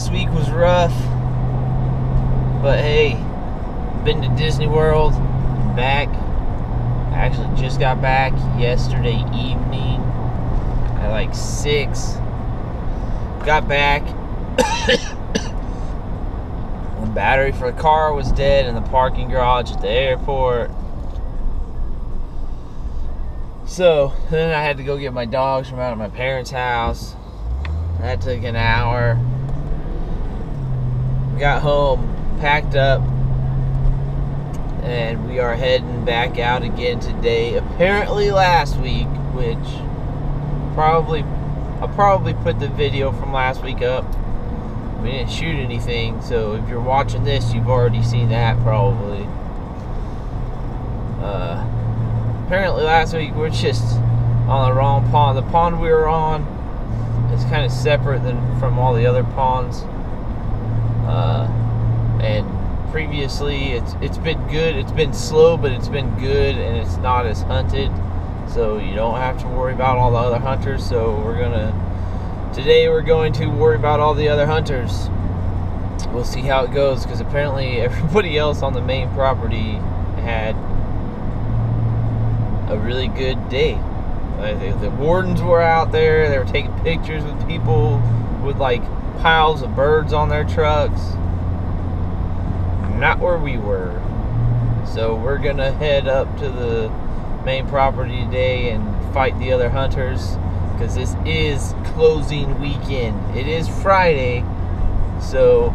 last week was rough, but hey, been to Disney World, back. I actually just got back yesterday evening at like 6. Got back. The battery for the car was dead in the parking garage at the airport. So then I had to go get my dogs from out of my parents' house. That took an hour. Got home, packed up, and we are heading back out again today. Apparently last week, which I'll probably put the video from last week up. We didn't shoot anything, so if you're watching this, you've already seen that probably. Apparently last week we're just on the wrong pond. The pond we were on is kind of separate from all the other ponds. And previously it's been good. It's been slow, but it's been good, and it's not as hunted, so you don't have to worry about all the other hunters. So today we're going to worry about all the other hunters. We'll see how it goes, because apparently everybody else on the main property had a really good day. The wardens were out there. They were taking pictures with people with like piles of birds on their trucks. Not where we were. So we're gonna head up to the main property today and fight the other hunters, because this is closing weekend. It is Friday, so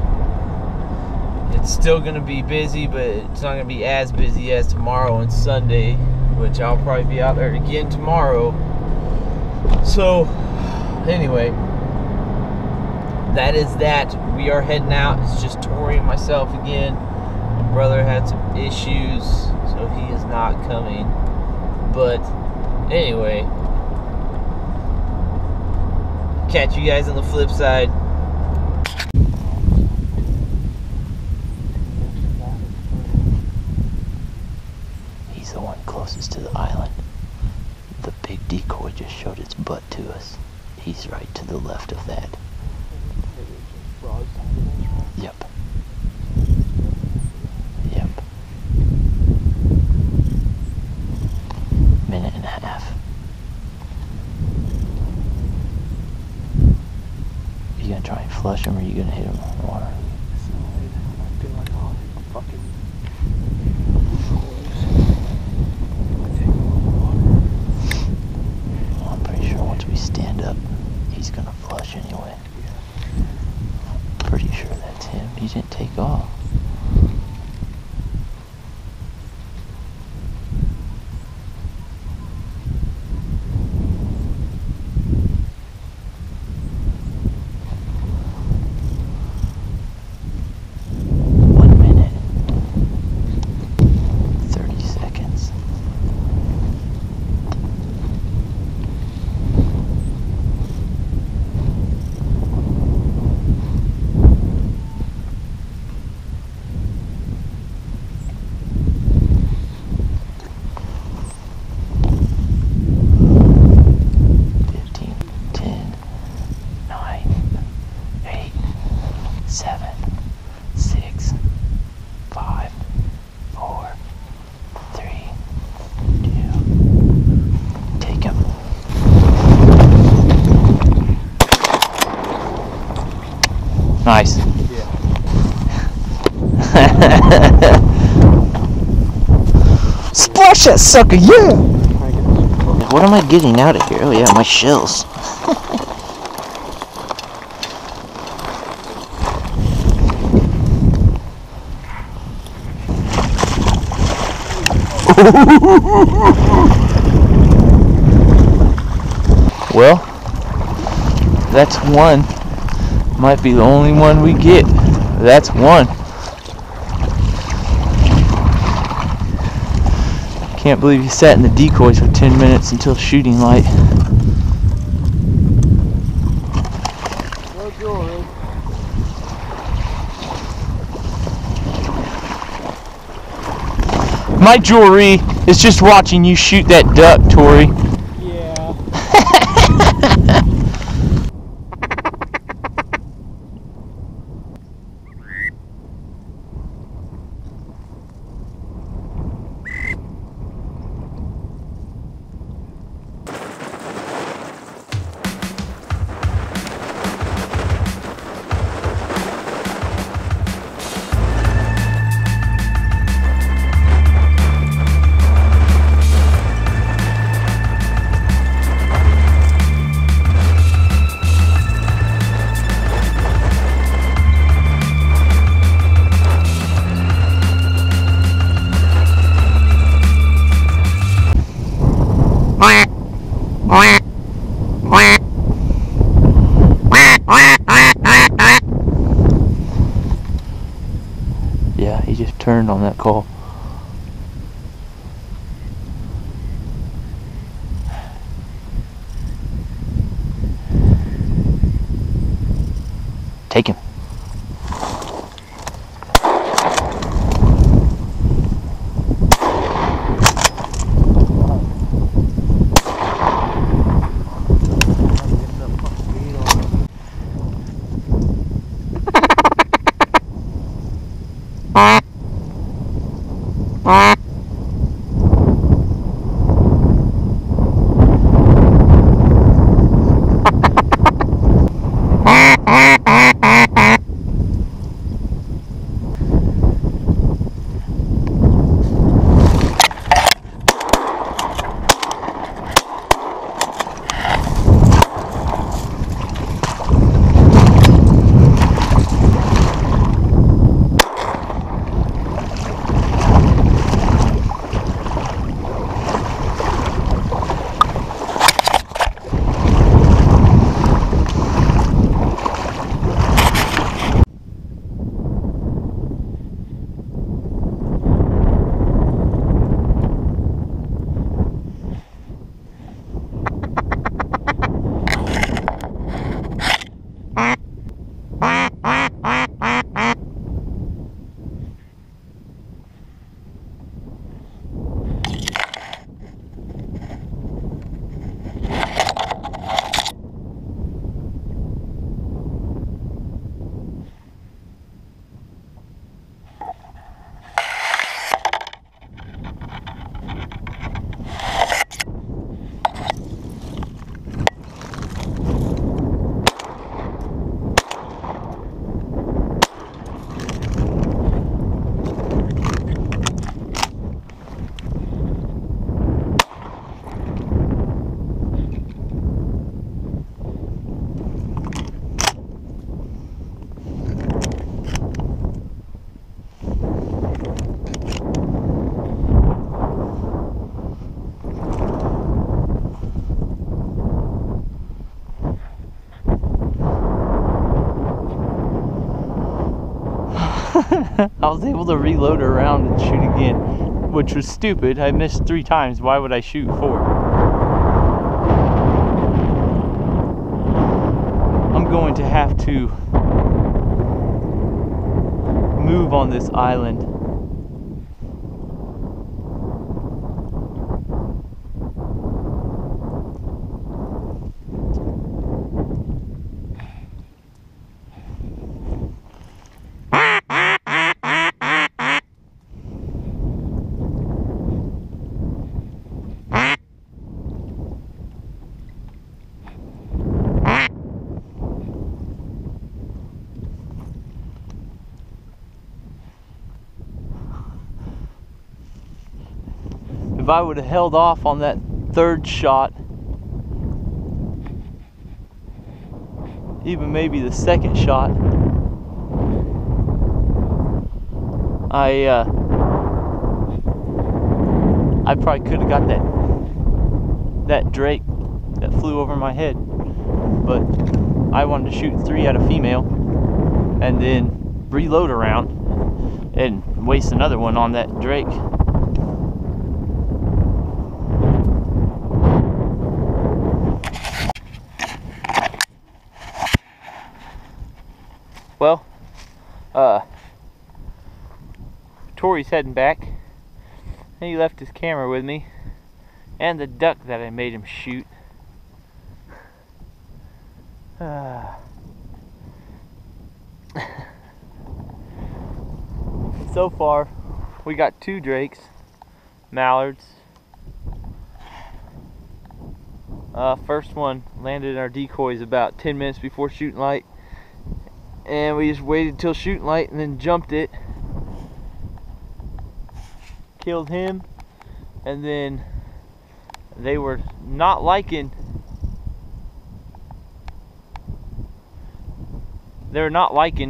it's still gonna be busy, but it's not gonna be as busy as tomorrow and Sunday, which I'll probably be out there again tomorrow. So anyway, that is that. We are heading out. It's just Tori and myself again. My brother had some issues, so he is not coming. But anyway, catch you guys on the flip side. He's the one closest to the island. The big decoy just showed its butt to us. He's right to the left of that. Yep. Yep. Minute and a half. You gonna try and flush him, or are you gonna hit him on the water? Well, I'm pretty sure once we stand up, he's gonna flush anyway. Pretty sure that's him. He didn't take off. Nice. Yeah. Splash that sucker, yeah! What am I getting out of here? Oh yeah, my shells. Well, that's one. Might be the only one we get. That's one. Can't believe he sat in the decoys for 10 minutes until shooting light. No jewelry. My jewelry is just watching you shoot that duck, Tori. Yeah. turned on that call. Take him. I was able to reload around and shoot again, which was stupid. I missed 3 times. Why would I shoot 4? I'm going to have to move on this island. If I would have held off on that 3rd shot, even maybe the 2nd shot, I probably could have got that drake that flew over my head. But I wanted to shoot 3 at a female and then reload around and waste another one on that drake. Well, Tori's heading back, and he left his camera with me, and the duck that I made him shoot. So far, we got 2 drakes, mallards. First one landed in our decoys about 10 minutes before shooting light. And we just waited till shooting light and then jumped it. Killed him. And then they were not liking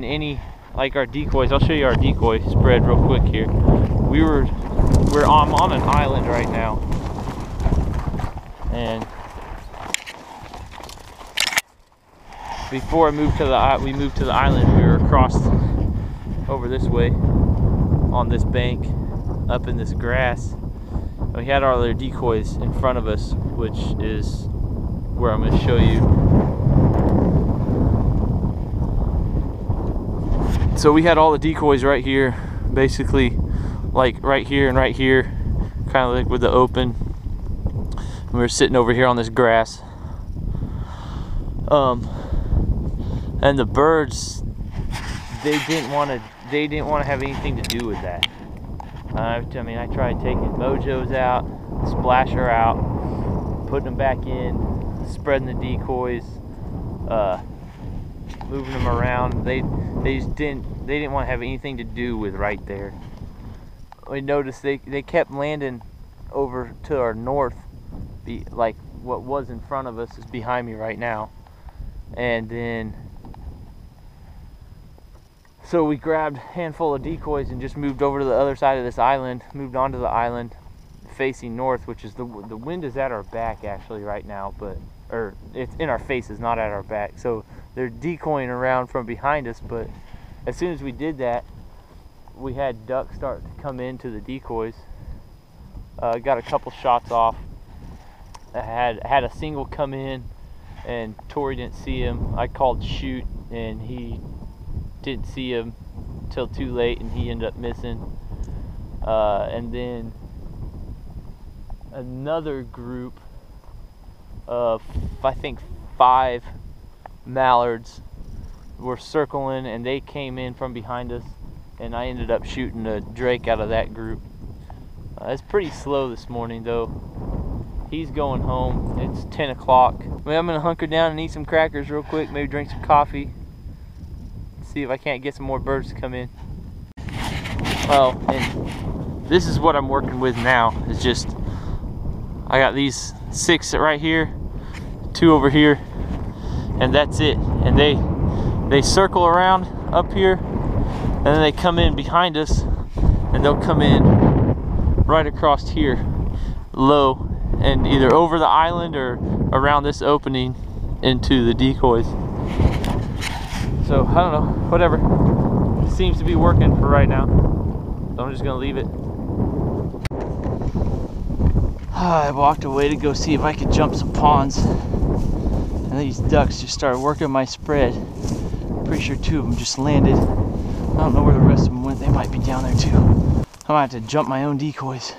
any, like our decoys. I'll show you our decoy spread real quick here. I'm on an island right now. And before we moved to the island, we were across over this way on this bank up in this grass. And we had our other decoys in front of us, which is where I'm going to show you. So we had all the decoys right here, basically like right here and right here, kind of like with the open. And we were sitting over here on this grass. And the birds, they didn't want to have anything to do with that. I mean, I tried taking mojos out, splasher out, putting them back in, spreading the decoys, moving them around. They didn't want to have anything to do with right there. We noticed they kept landing over to our north, like what was in front of us is behind me right now. And then so we grabbed a handful of decoys and just moved over to the other side of this island, moved onto the island facing north, which is the wind is at our back actually right now, or it's in our faces, not at our back. So they're decoying around from behind us, but as soon as we did that, we had ducks start to come into the decoys. Got a couple shots off. I had a single come in, and Tori didn't see him. I called shoot, and he didn't see him till too late, and he ended up missing. And then another group of, I think, 5 mallards were circling, and they came in from behind us, and I ended up shooting a drake out of that group. It's pretty slow this morning though. He's going home. It's 10 o'clock. Well, I'm gonna hunker down and eat some crackers real quick, maybe drink some coffee, see if I can't get some more birds to come in. Well, and this is what I'm working with now. It's just, I got these 6 right here, 2 over here, and that's it. And they circle around up here, and then they come in behind us, and they'll come in right across here, low, and either over the island or around this opening into the decoys. So I don't know, whatever. It seems to be working for right now, so I'm just gonna leave it. I walked away to go see if I could jump some ponds, and these ducks just started working my spread. Pretty sure 2 of them just landed. I don't know where the rest of them went. They might be down there too. I might have to jump my own decoys.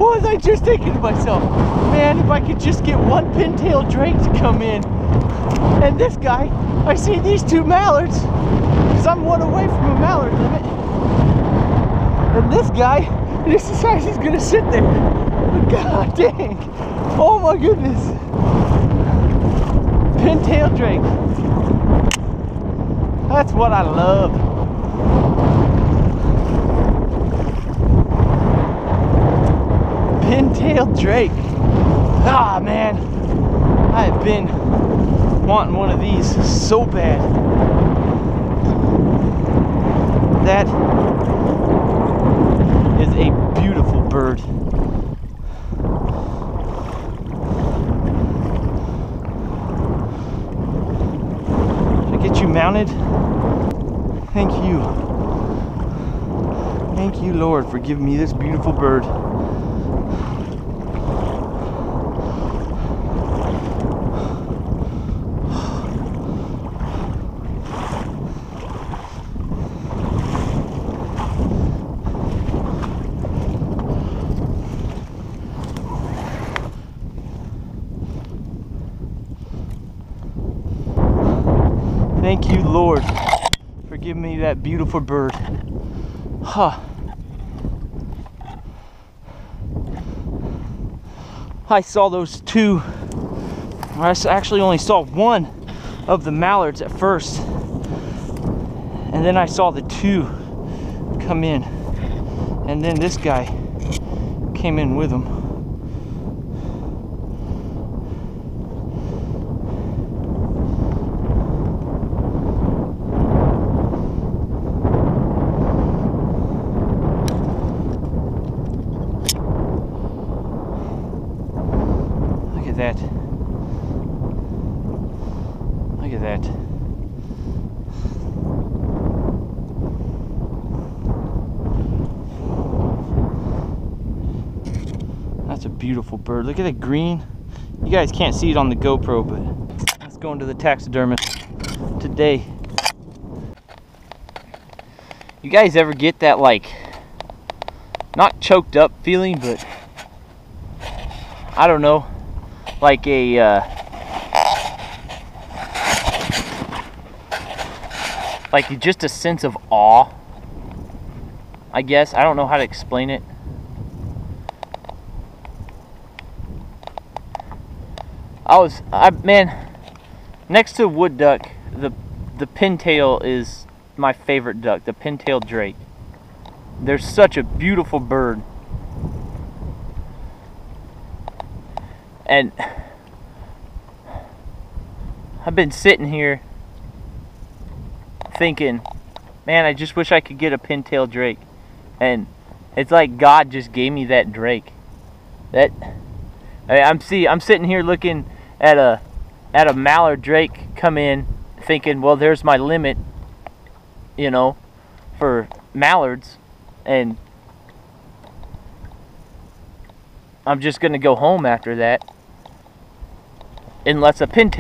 What was I just thinking to myself? Man, if I could just get one pintail drake to come in. And this guy, I see these 2 mallards, because I'm 1 away from a mallard limit. And this guy, this decides he's gonna sit there. God dang. Oh my goodness. Pintail drake. That's what I love. Pintail drake. Ah man, I have been wanting one of these so bad. That is a beautiful bird. Should I get you mounted? Thank you. Thank you, Lord, for giving me this beautiful bird. Thank you, Lord, for giving me that beautiful bird. Huh. I saw those two. I actually only saw one of the mallards at first, and then I saw the two come in, and then this guy came in with them. Look at that. Look at that. That's a beautiful bird. Look at the green. You guys can't see it on the GoPro, but let's go into the taxidermist today. You guys ever get that, like, not choked up feeling, but I don't know, like a like just a sense of awe, I guess. I don't know how to explain it. Man, next to wood duck, the pintail is my favorite duck, the pintail drake. They're such a beautiful bird. And I've been sitting here thinking, man, I just wish I could get a pintail drake. And it's like God just gave me that drake. I'm sitting here looking at a mallard drake come in, thinking, well, there's my limit, you know, for mallards, and I'm just gonna go home after that, unless I can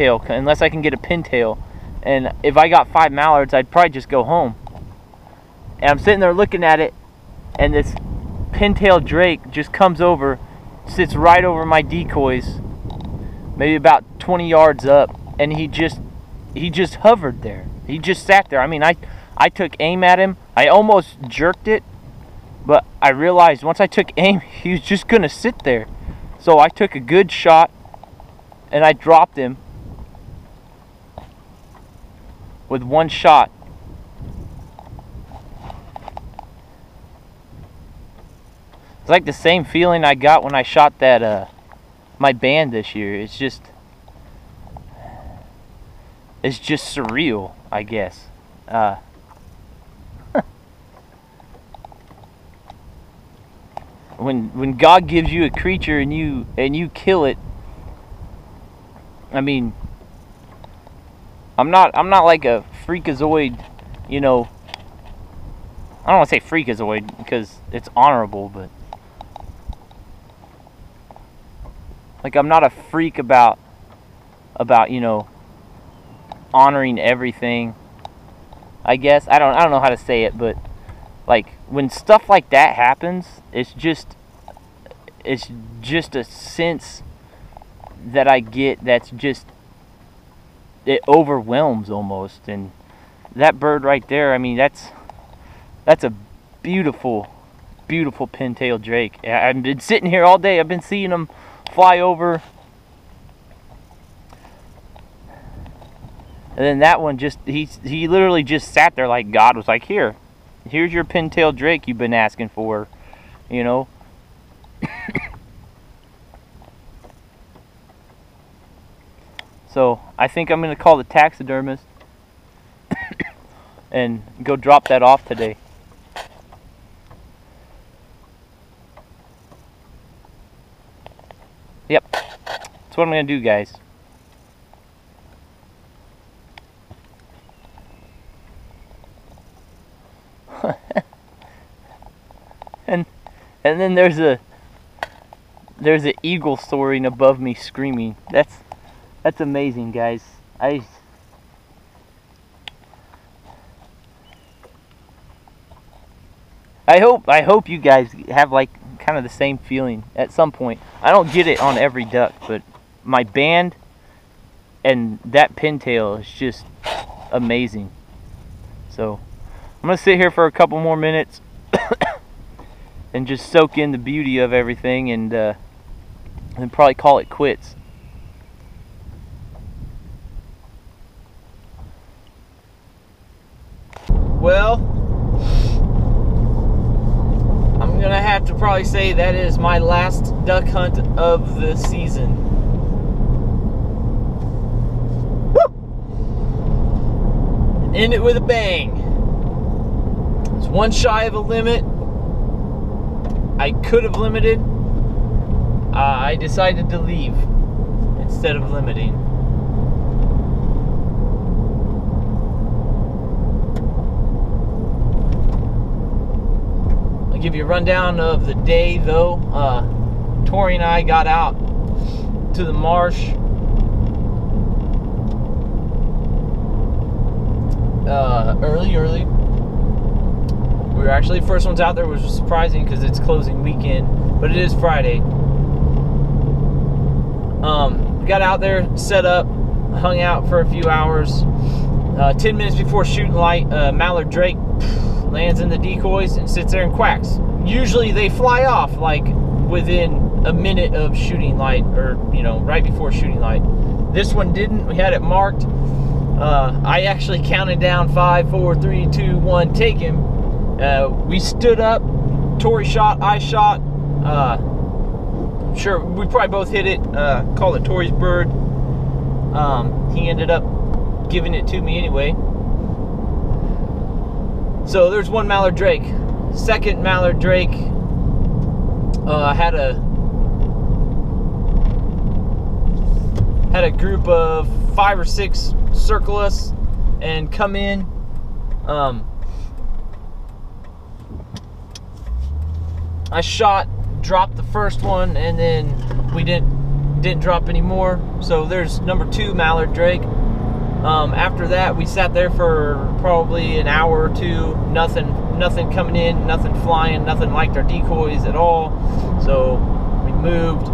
get a pintail. And if I got 5 mallards, I'd probably just go home. And I'm sitting there looking at it, and this pintail drake just comes over, sits right over my decoys, maybe about 20 yards up, and he just hovered there. He just sat there. I mean, I took aim at him. I almost jerked it, but I realized once I took aim, he was just gonna sit there. So I took a good shot, and I dropped him with one shot. It's like the same feeling I got when I shot that my band this year. It's just surreal, I guess. When God gives you a creature and you kill it, I mean, I'm not like a freakazoid, you know. I don't want to say freakazoid because it's honorable, but like, I'm not a freak about you know, honoring everything, I guess. I don't know how to say it, but like, when stuff like that happens, it's just a sense that I get that's just, it overwhelms almost. And that bird right there, I mean, that's a beautiful, beautiful pintail drake. I've been sitting here all day. I've been seeing them fly over, and then that one just, he literally just sat there, like God was like, here's your pintail drake you've been asking for, you know. So I think I'm gonna call the taxidermist and go drop that off today. Yep, that's what I'm gonna do, guys. and then there's a eagle soaring above me screaming. That's amazing, guys. I hope you guys have like kind of the same feeling at some point. I don't get it on every duck, but my band and that pintail is just, amazing. So I'm gonna sit here for a couple more minutes and just soak in the beauty of everything, and probably call it quits. Well, I'm gonna have to probably say that is my last duck hunt of the season. Woo! End it with a bang. It's one shy of a limit. I could have limited. I decided to leave instead of limiting. Give you a rundown of the day though. Tori and I got out to the marsh early. We were actually the first ones out there, which was surprising because it's closing weekend, but it is Friday. We got out there, set up, hung out for a few hours. 10 minutes before shooting light, mallard drake lands in the decoys and sits there and quacks. Usually they fly off like within a minute of shooting light, or right before shooting light. This one didn't. We had it marked. I actually counted down 5, 4, 3, 2, 1, take him. We stood up, Tori shot, I shot. Sure, we probably both hit it. Called it Tori's bird. He ended up giving it to me anyway. So there's one mallard drake. Second mallard drake had a group of 5 or 6 circle us and come in. I shot, dropped the first one, and then we didn't drop any more. So there's number 2 mallard drake. After that, we sat there for probably an hour or two. Nothing coming in, nothing flying, nothing liked our decoys at all. So we moved.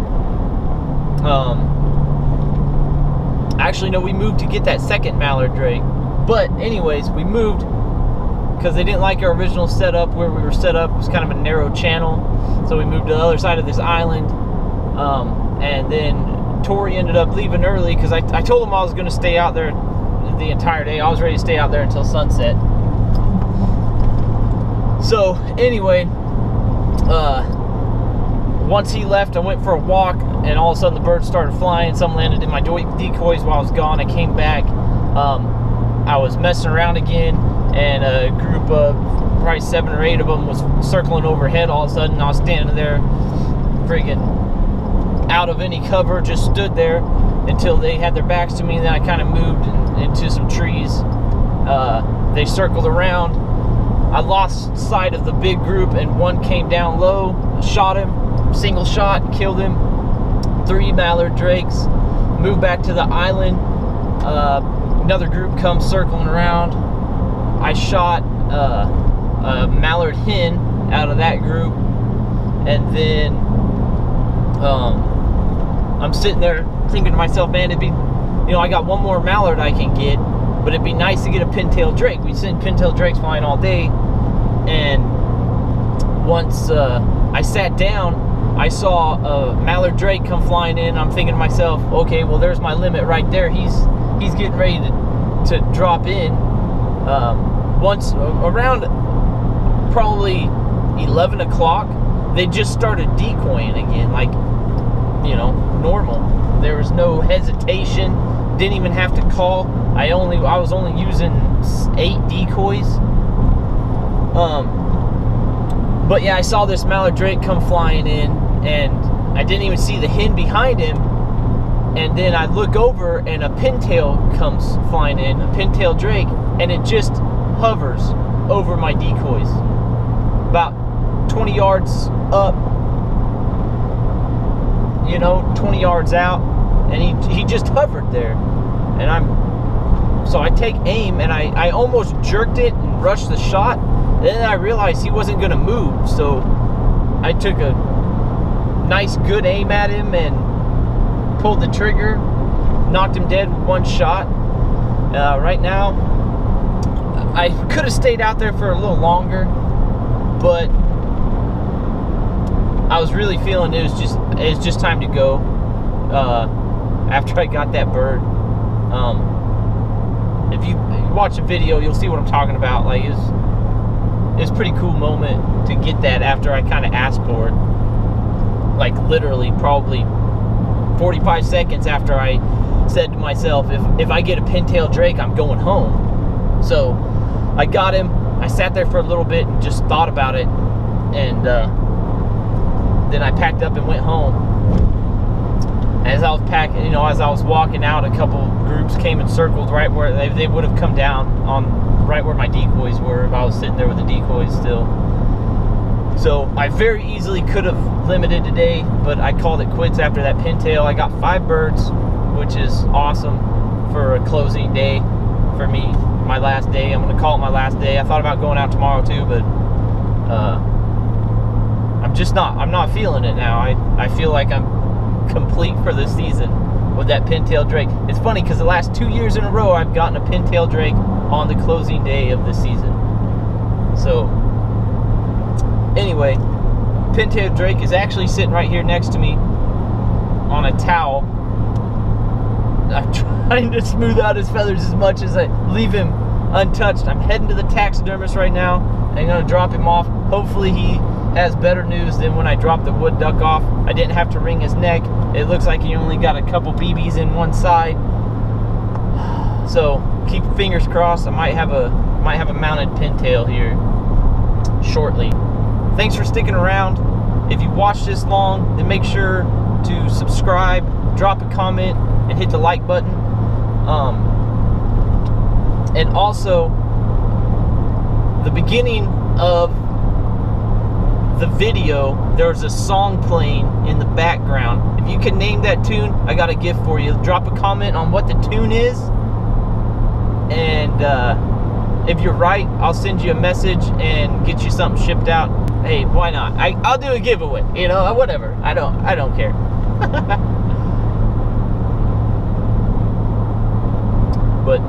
Actually, no, we moved to get that second mallard drake. But anyways, we moved because they didn't like our original setup. Where we were set up was kind of a narrow channel. So we moved to the other side of this island. And then Tori ended up leaving early because I told him I was going to stay out there the entire day. I was ready to stay out there until sunset. So anyway, once he left, I went for a walk, and all of a sudden the birds started flying. Some landed in my decoys while I was gone. I came back. I was messing around again, and a group of probably 7 or 8 of them was circling overhead. All of a sudden, I was standing there, friggin' out of any cover, just stood there until they had their backs to me, and then I kind of moved into some trees. They circled around. I lost sight of the big group, and one came down low. I shot him, single shot, killed him. 3 mallard drakes. Moved back to the island. Another group comes circling around. I shot a mallard hen out of that group, and then I'm sitting there thinking to myself, man, it'd be, I got one more mallard I can get, but it'd be nice to get a pintail drake. We sent pintail drakes flying all day, and once I sat down, I saw a mallard drake come flying in. I'm thinking to myself, okay, well, there's my limit right there. He's getting ready to drop in. Once around probably 11 o'clock, they just started decoying again, like, normal. There was no hesitation. Didn't even have to call. I was only using 8 decoys. But yeah, I saw this mallard drake come flying in, and I didn't even see the hen behind him. And then I look over, and a pintail comes flying in, a pintail drake, and it just hovers over my decoys, about 20 yards up, 20 yards out, and he just hovered there. And so I take aim, and I almost jerked it and rushed the shot. Then I realized he wasn't going to move, so I took a nice good aim at him and pulled the trigger, knocked him dead with one shot. Right now, I could have stayed out there for a little longer, but I was really feeling it's just time to go. After I got that bird, if you watch a video, you'll see what I'm talking about. Like, it was a pretty cool moment to get that after I kind of asked for it. Like, literally probably 45 seconds after I said to myself, if I get a pintail drake, I'm going home. So I got him. I sat there for a little bit and just thought about it, and then I packed up and went home. As I was packing, as I was walking out, a couple groups came and circled right where they would have come down on right where my decoys were if I was sitting there with the decoys still. So I very easily could have limited today, but I called it quits after that pintail. I got 5 birds, which is awesome for a closing day for me. My last day. I'm gonna call it my last day. I thought about going out tomorrow too, but I'm not feeling it now. I feel like I'm complete for this season with that pintail drake. It's funny because the last 2 years in a row I've gotten a pintail drake on the closing day of the season. So anyway, pintail drake is actually sitting right here next to me on a towel. I'm trying to smooth out his feathers as much as I leave him untouched. I'm heading to the taxidermist right now. I'm gonna drop him off. Hopefully he has better news than when I dropped the wood duck off. I didn't have to wring his neck. It looks like he only got a couple BBs in one side. So keep your fingers crossed. I might have a mounted pintail here shortly. Thanks for sticking around. If you watched this long, then make sure to subscribe, drop a comment, and hit the like button. And also, the beginning of the video, there's a song playing in the background. If you can name that tune, I got a gift for you. Drop a comment on what the tune is, and if you're right, I'll send you a message and get you something shipped out. Hey, why not? I'll do a giveaway, whatever. I don't care. But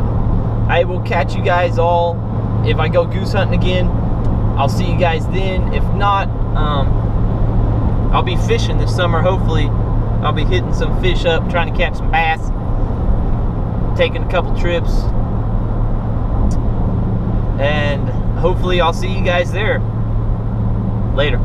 I will catch you guys all if I go goose hunting again. I'll see you guys then. If not, I'll be fishing this summer. Hopefully I'll be hitting some fish up, trying to catch some bass, taking a couple trips, and hopefully I'll see you guys there. Later.